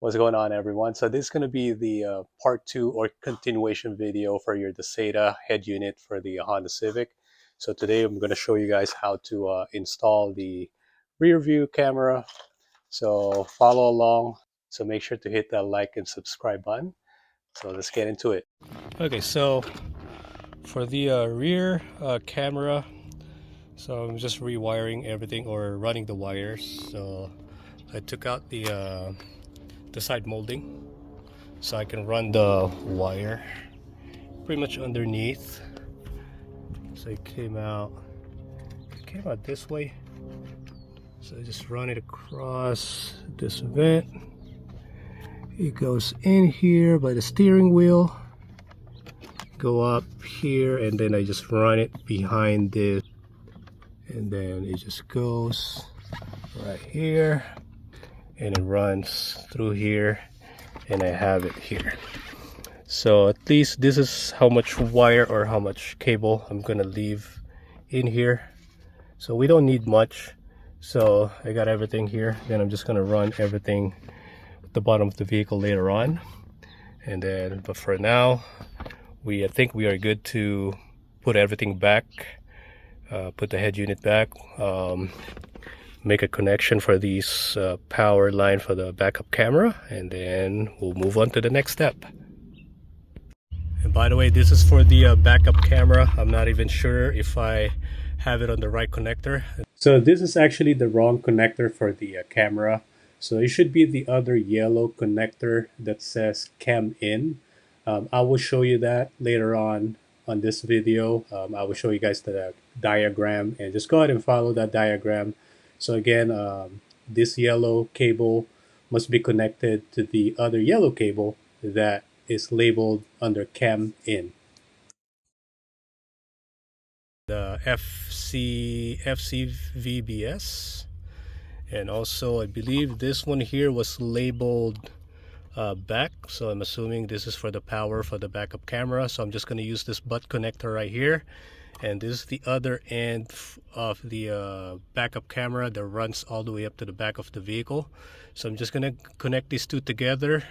What's going on, everyone? So this is going to be the part two or continuation video for your Dasaita head unit for the Honda Civic. So today I'm going to show you guys how to install the rear view camera. So follow along. So make sure to hit that like and subscribe button. So let's get into it. Okay, so for the rear camera, so I'm just rewiring everything or running the wires. So I took out the side molding so I can run the wire pretty much underneath. So it came out this way, so I just run it across this vent. It goes in here by the steering wheel, go up here, and then I just run it behind this, and then it just goes right here and it runs through here, and I have it here. So at least this is how much wire or how much cable I'm gonna leave in here. So we don't need much. So I got everything here. Then I'm just gonna run everything at the bottom of the vehicle later on. And then, but for now, I think we are good to put everything back, put the head unit back, make a connection for these power line for the backup camera, and then we'll move on to the next step. And by the way, this is for the backup camera. I'm not even sure if I have it on the right connector. So this is actually the wrong connector for the camera. So it should be the other yellow connector that says cam in. I will show you that later on this video. I will show you guys the diagram, and just go ahead and follow that diagram. So again, this yellow cable must be connected to the other yellow cable that is labeled under cam in. The FCVBS, and also I believe this one here was labeled back, so I'm assuming this is for the power for the backup camera. So I'm just going to use this butt connector right here, and this is the other end of the backup camera that runs all the way up to the back of the vehicle. So I'm just going to connect these two together,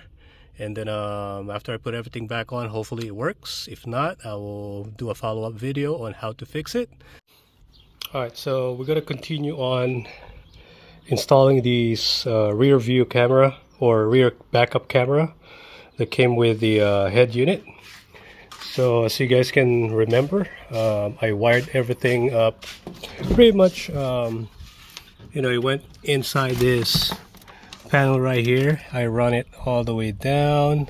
and then after I put everything back on, hopefully it works. If not, I will do a follow-up video on how to fix it. Alright, so we're going to continue on installing these rear view camera or rear backup camera that came with the head unit. So as you guys can remember, I wired everything up pretty much, it went inside this panel right here. I run it all the way down,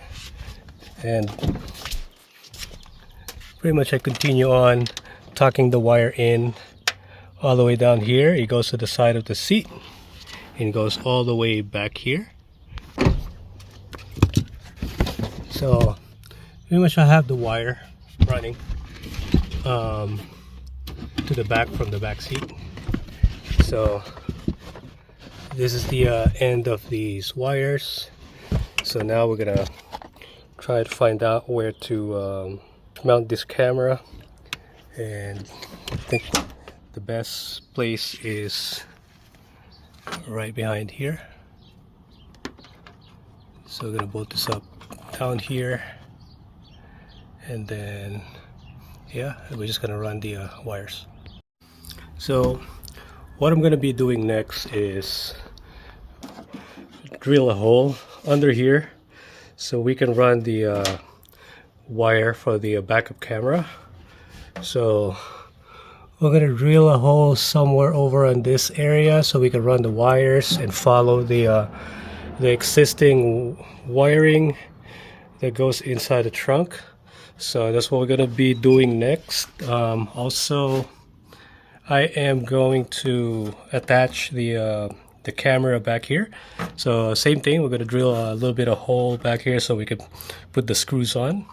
and pretty much I continue on tucking the wire in all the way down here. It goes to the side of the seat and goes all the way back here. So pretty much I have the wire running to the back from the back seat. So this is the end of these wires. So now we're gonna try to find out where to mount this camera, and I think the best place is right behind here. So we're gonna bolt this up down here, and then yeah, we're just gonna run the wires. So what I'm gonna be doing next is drill a hole under here so we can run the wire for the backup camera. So we're gonna drill a hole somewhere over in this area so we can run the wires and follow the existing wiring that goes inside the trunk. So that's what we're gonna be doing next. Also, I am going to attach the camera back here. So same thing, we're gonna drill a little bit of hole back here so we can put the screws on,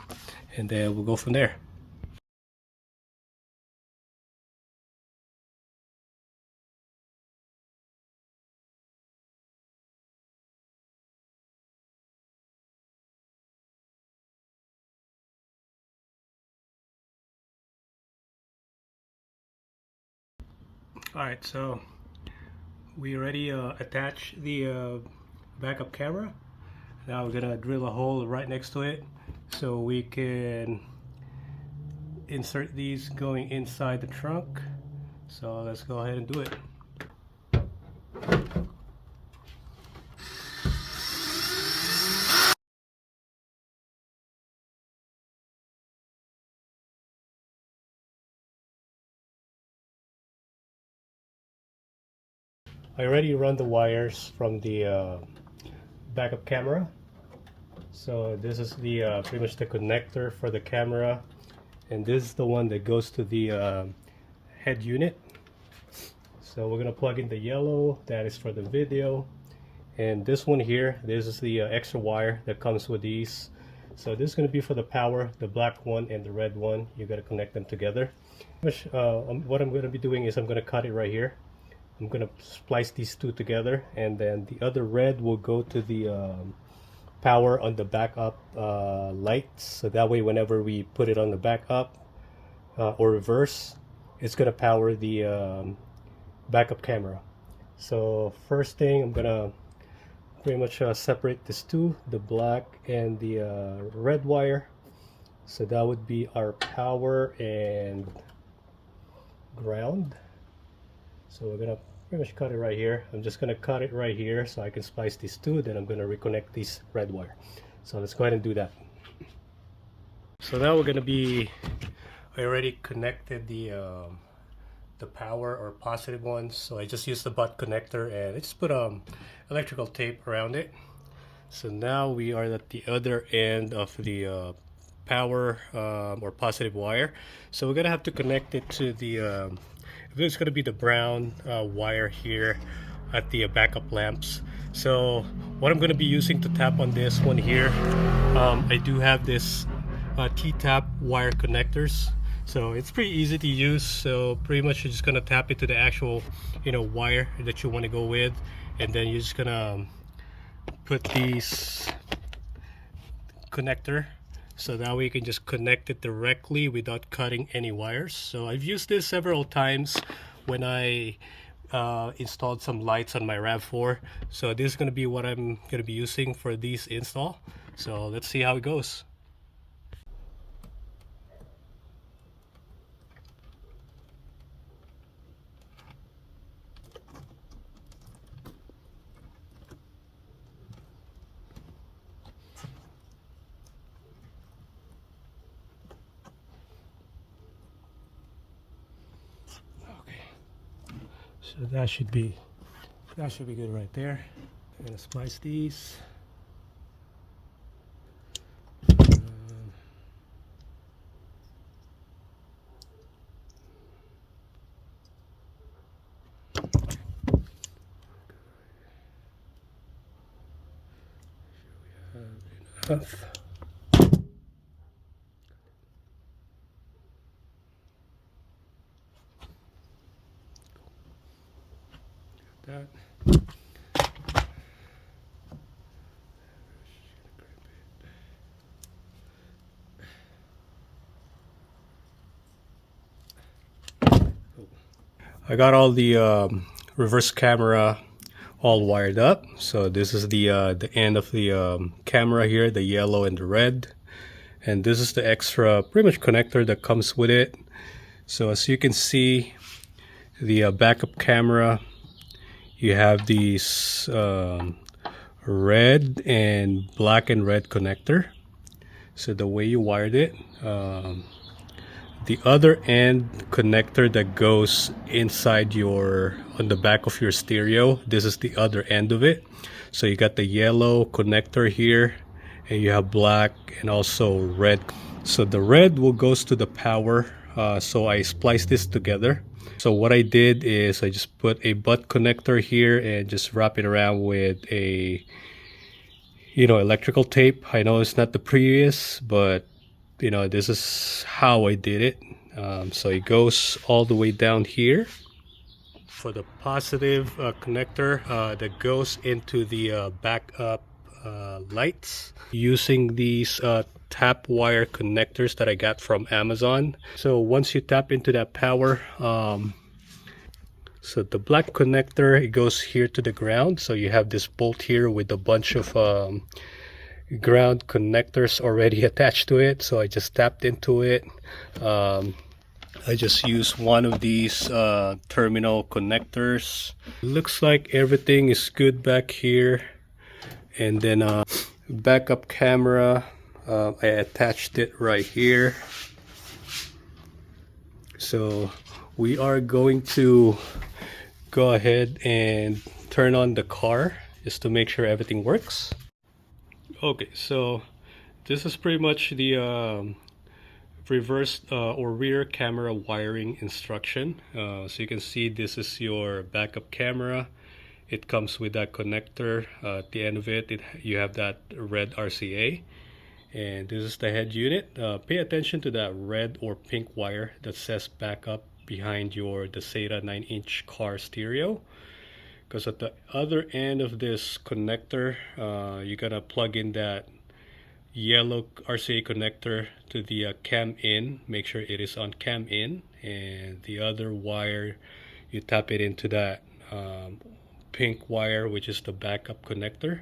and then we'll go from there. Alright, so we already attached the backup camera. Now we're gonna drill a hole right next to it so we can insert these going inside the trunk. So let's go ahead and do it. I already run the wires from the backup camera. So this is the pretty much the connector for the camera, and this is the one that goes to the head unit. So we're gonna plug in the yellow, that is for the video, and this one here, this is the extra wire that comes with these. So this is gonna be for the power, the black one and the red one. You gotta connect them together. What I'm gonna be doing is I'm gonna cut it right here. I'm gonna splice these two together, and then the other red will go to the power on the backup lights, so that way whenever we put it on the backup or reverse, it's gonna power the backup camera. So first thing, I'm gonna pretty much separate these two, the black and the red wire. So that would be our power and ground. So we're gonna pretty much cut it right here. I'm just gonna cut it right here so I can splice these two, then I'm gonna reconnect this red wire. So let's go ahead and do that. So now we're gonna be, I already connected the power or positive ones, so I just used the butt connector and I just put electrical tape around it. So now we are at the other end of the power or positive wire. So we're gonna have to connect it to the it's going to be the brown wire here at the backup lamps. So what I'm going to be using to tap on this one here, I do have this T-tap wire connectors. So it's pretty easy to use. So pretty much you're just going to tap it to the actual, wire that you want to go with, and then you're just going to put these connector, so that way you can just connect it directly without cutting any wires. So I've used this several times when I installed some lights on my RAV4. So this is going to be what I'm going to be using for these install. So let's see how it goes. So that should be good right there. I'm gonna splice these. Enough. That. I got all the reverse camera all wired up. So this is the end of the camera here, the yellow and the red, and this is the extra pretty much connector that comes with it. So as you can see, the backup camera, you have these red and black and red connector. So the way you wired it, the other end connector that goes inside on the back of your stereo, this is the other end of it. So you got the yellow connector here, and you have black and also red. So the red will goes to the power. So I spliced this together. So what I did is I just put a butt connector here and just wrap it around with a electrical tape. I know it's not the prettiest, but this is how I did it. So it goes all the way down here. For the positive connector that goes into the backup lights, using these tap wire connectors that I got from Amazon. So once you tap into that power, so the black connector, it goes here to the ground. So you have this bolt here with a bunch of ground connectors already attached to it, so I just tapped into it. I just use one of these terminal connectors. Looks like everything is good back here. And then backup camera, I attached it right here. So we are going to go ahead and turn on the car just to make sure everything works. Okay, so this is pretty much the reverse or rear camera wiring instruction. So you can see this is your backup camera. It comes with that connector. At the end of it, you have that red RCA. And this is the head unit. Pay attention to that red or pink wire that says backup behind your Dasaita 9-inch car stereo. Because at the other end of this connector, you're gonna plug in that yellow RCA connector to the cam in. Make sure it is on cam in, and the other wire, you tap it into that pink wire, which is the backup connector.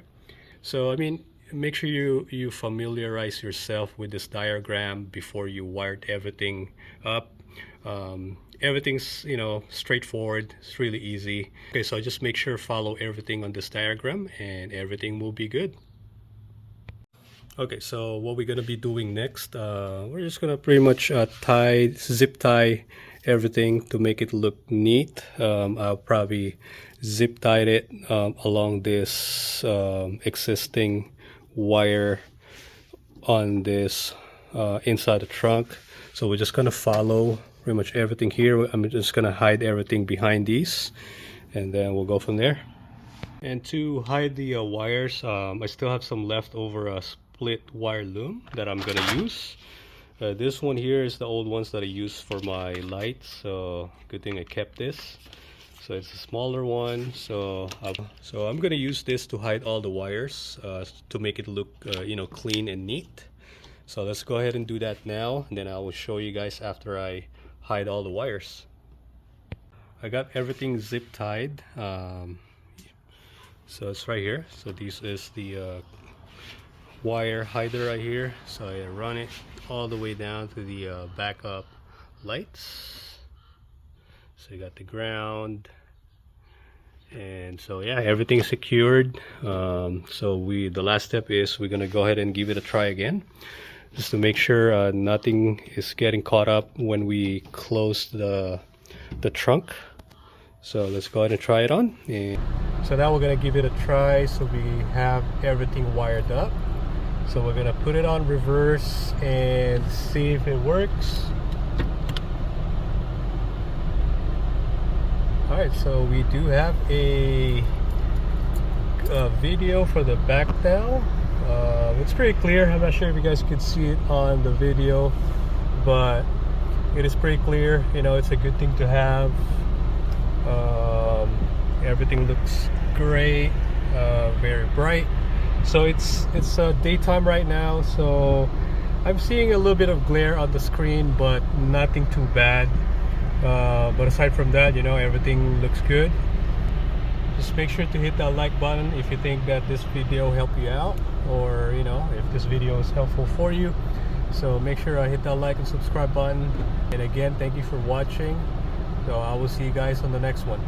So I mean, make sure you familiarize yourself with this diagram before you wired everything up. Everything's, you know, straightforward. It's really easy. Okay, so just make sure follow everything on this diagram and everything will be good. Okay, so what we're gonna be doing next, we're just gonna pretty much zip tie everything to make it look neat. I'll probably zip tie it along this existing wire on this inside the trunk. So we're just gonna follow pretty much everything here. I'm just gonna hide everything behind these, and then we'll go from there. And to hide the wires, I still have some leftover split wire loom that I'm gonna use. This one here is the old ones that I use for my lights, so good thing I kept this. So it's a smaller one, so I'm gonna use this to hide all the wires to make it look you know, clean and neat. So let's go ahead and do that now, and then I will show you guys after I hide all the wires. I got everything zip tied, so it's right here. So this is the wire hider right here. So I run it all the way down to the backup lights. So you got the ground, and so yeah, everything's secured. So the last step is we're gonna go ahead and give it a try again, just to make sure nothing is getting caught up when we close the trunk. So let's go ahead and try it on. And so now we're gonna give it a try. So we have everything wired up. So we're gonna put it on reverse and see if it works. All right, so we do have a video for the back now. It's pretty clear. I'm not sure if you guys could see it on the video, but it is pretty clear. You know, it's a good thing to have. Everything looks great, very bright. So it's daytime right now, so I'm seeing a little bit of glare on the screen, but nothing too bad. But aside from that, you know, everything looks good. Just make sure to hit that like button if you think that this video helped you out, or you know, if this video is helpful for you. So make sure I hit that like and subscribe button. And again, thank you for watching. So I will see you guys on the next one.